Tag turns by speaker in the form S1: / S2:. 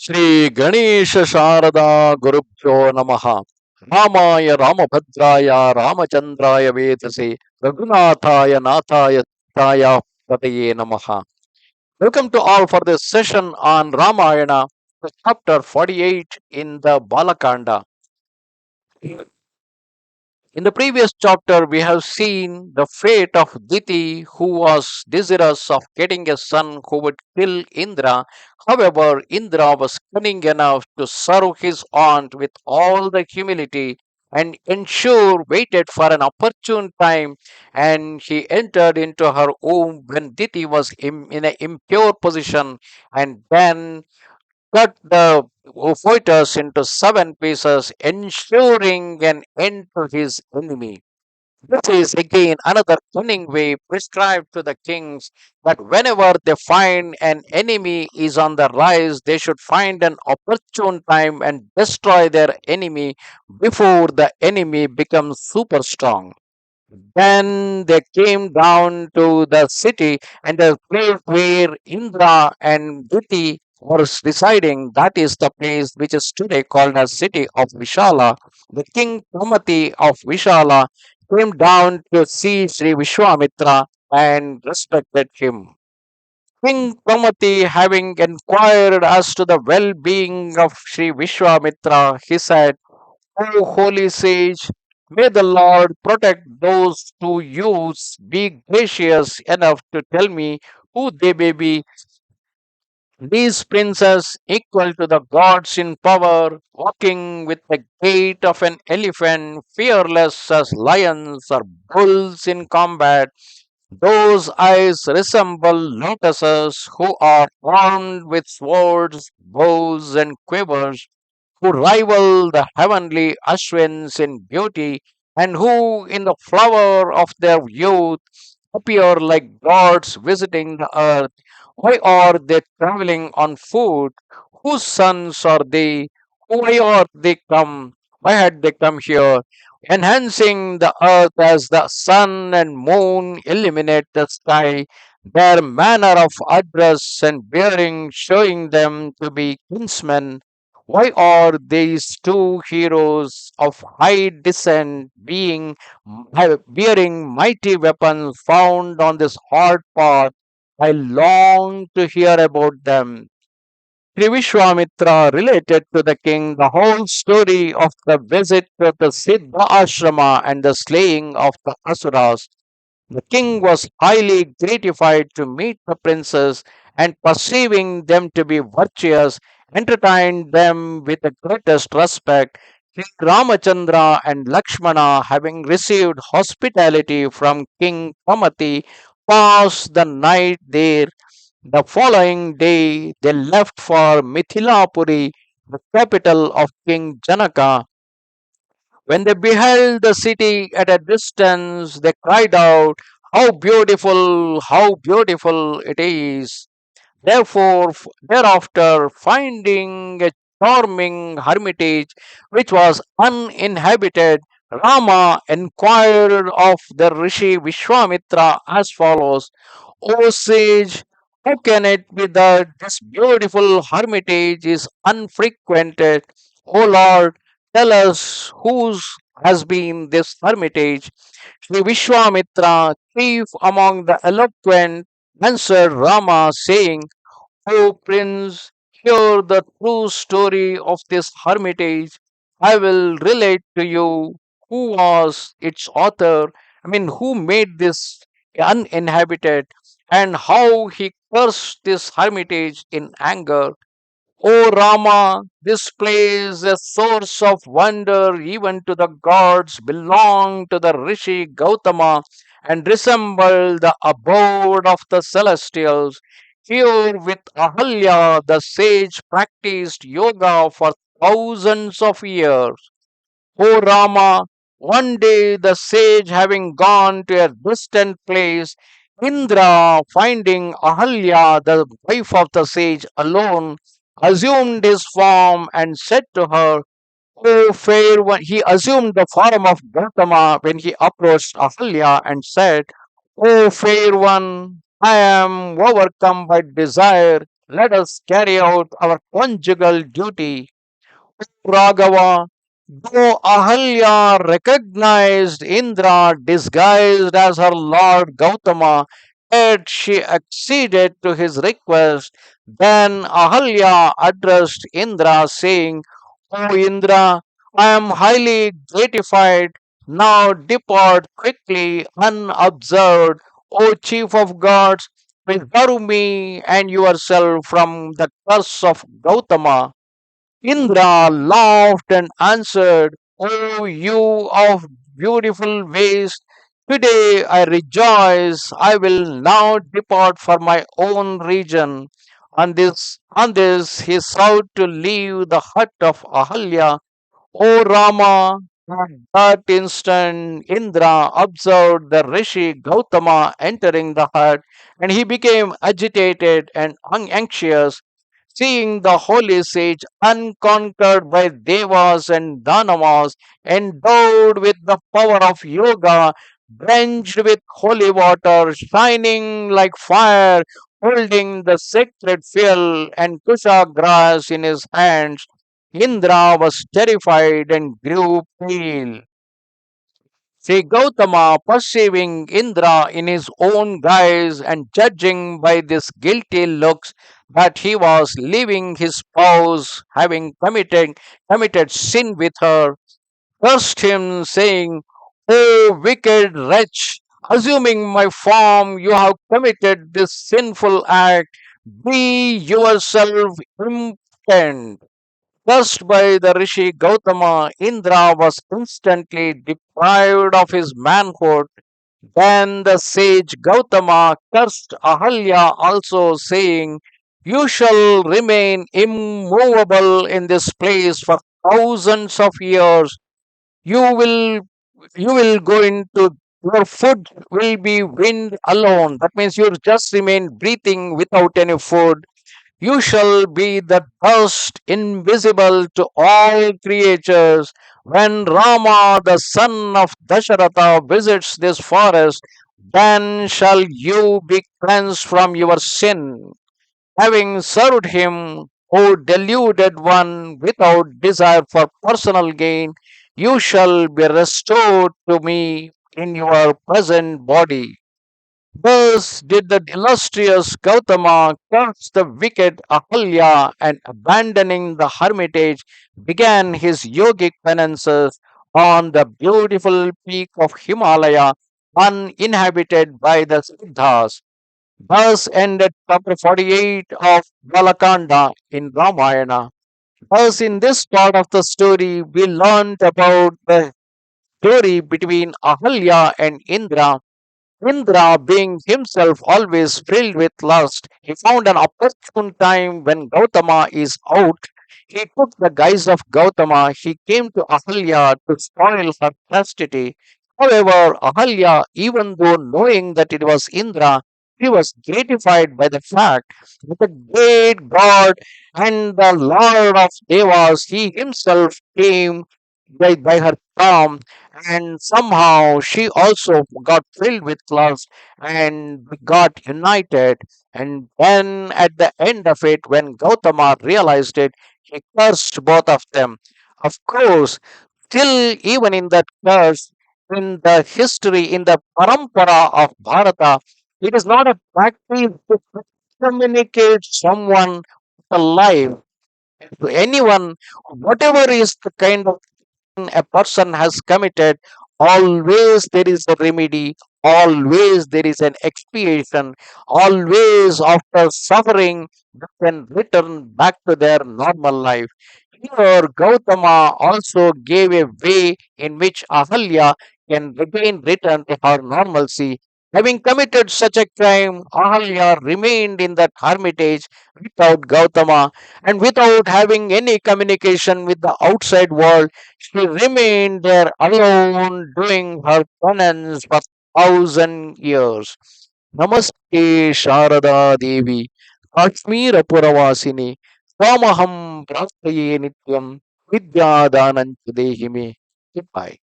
S1: Shri Ganesha Sharada Gurubhyo Namaha Ramaya Ramabhadraya Ramachandraya Vedase Raghunathaya Nathaya Taya Pataye Namaha. Welcome to all for this session on Ramayana, chapter 48 in the Balakanda. In the previous chapter, we have seen the fate of Diti, who was desirous of getting a son who would kill Indra. However, Indra was cunning enough to serve his aunt with all the humility and ensure waited for an opportune time, and he entered into her womb when Diti was in an impure position, and then cut the fighters into 7 pieces, ensuring an end to his enemy. This is again another cunning way prescribed to the kings that whenever they find an enemy is on the rise, they should find an opportune time and destroy their enemy before the enemy becomes super strong. Then they came down to the city and the place where Indra and Diti were residing. That is the place which is today called as city of Vishala. The king Pramati of Vishala came down to see Sri Vishwamitra and respected him. King Pramati, having inquired as to the well being of Sri Vishwamitra, he said, O holy sage, may the Lord protect those who use. Be gracious enough to tell me who they may be. These princes, equal to the gods in power, walking with the gait of an elephant, fearless as lions or bulls in combat. Those eyes resemble lotuses who are armed with swords, bows, and quivers, who rival the heavenly Ashwins in beauty, and who, in the flower of their youth, appear like gods visiting the earth. Why are they traveling on foot? Whose sons are they? Why are they come? Why had they come here? Enhancing the earth as the sun and moon illuminate the sky, their manner of address and bearing showing them to be kinsmen. Why are these two heroes of high descent bearing mighty weapons found on this hard path? I long to hear about them. Sri Vishwamitra related to the king the whole story of the visit to the Siddha ashrama and the slaying of the Asuras. The king was highly gratified to meet the princes and perceiving them to be virtuous, entertained them with the greatest respect. King Ramachandra and Lakshmana, having received hospitality from King Pamati, passed the night there. The following day, they left for Mithilapuri, the capital of King Janaka. When they beheld the city at a distance, they cried out, how beautiful it is! Therefore, thereafter, finding a charming hermitage which was uninhabited, Rama inquired of the Rishi Vishwamitra as follows: O sage, how can it be that this beautiful hermitage is unfrequented? O Lord, tell us whose has been this hermitage. Sri Vishwamitra, chief among the eloquent, answered Rama, saying, O prince, hear the true story of this hermitage. I will relate to you who was its author, who made this uninhabited, and how he cursed this hermitage in anger. O Rama, this place, a source of wonder even to the gods, belonged to the Rishi Gautama and resembled the abode of the celestials. Here with Ahalya, the sage practiced yoga for thousands of years. O Rama, one day the sage having gone to a distant place, Indra, finding Ahalya, the wife of the sage, alone, assumed his form and said to her, O fair one, he assumed the form of Gautama when he approached Ahalya and said, O fair one, I am overcome by desire. let us carry out our conjugal duty. Raghava, though Ahalya recognized Indra disguised as her lord Gautama, yet she acceded to his request. Then Ahalya addressed Indra, saying, O Indra, I am highly gratified. Now depart quickly unobserved, O chief of gods. Preserve me and yourself from the curse of Gautama. Indra laughed and answered, O you of beautiful ways, today I rejoice. I will now depart for my own region. On this, he sought to leave the hut of Ahalya. O Rama, at that instant Indra observed the rishi Gautama entering the hut, and he became agitated and anxious. Seeing the holy sage unconquered by devas and danavas, endowed with the power of yoga, drenched with holy water, shining like fire, holding the sacred fuel and kusha grass in his hands, Indra was terrified and grew pale. Sri Gautama, perceiving Indra in his own guise and judging by these guilty looks that he was leaving his spouse, having committed sin with her, cursed him, saying, O wicked wretch, assuming my form, you have committed this sinful act. Be yourself impotent. Cursed by the rishi Gautama, Indra was instantly deprived of his manhood. Then the sage Gautama cursed Ahalya also, saying, You shall remain immovable in this place for thousands of years. You will you will go into your food will be wind alone. That means you just remain breathing without any food. You shall be the dust invisible to all creatures. When Rama, the son of Dasharatha, visits this forest, then shall you be cleansed from your sin. Having served him, O deluded one, without desire for personal gain, you shall be restored to me in your present body. Thus did the illustrious Gautama curse the wicked Ahalya, and abandoning the hermitage began his yogic penances on the beautiful peak of Himalaya uninhabited by the Siddhas. Thus ended chapter 48 of Balakanda in Ramayana. Thus, in this part of the story, we learned about the story between Ahalya and Indra. Indra, being himself always filled with lust, he found an opportune time when Gautama is out. He took the guise of Gautama. He came to Ahalya to spoil her chastity. However, Ahalya, even though knowing that it was Indra, she was gratified by the fact that the great God and the Lord of Devas, he himself came by her charm, and somehow she also got filled with lust and got united. And then at the end of it, when Gautama realized it, he cursed both of them. Of course, still even in that curse, in the history, in the parampara of Bharata, it is not a practice to communicate someone alive to anyone, whatever is the kind of a person has committed, always there is a remedy, always there is an expiation, always after suffering, they can return back to their normal life. Here, Gautama also gave a way in which Ahalya can again return to her normalcy. Having committed such a crime, Ahalya remained in that hermitage without Gautama and without having any communication with the outside world. She remained there alone, doing her penance for 1,000 years. Namaste, Sharada Devi, Kashmir Puravasini, Swamaham Prasthaye Nityam, Vidya Danancha Dehime. Goodbye.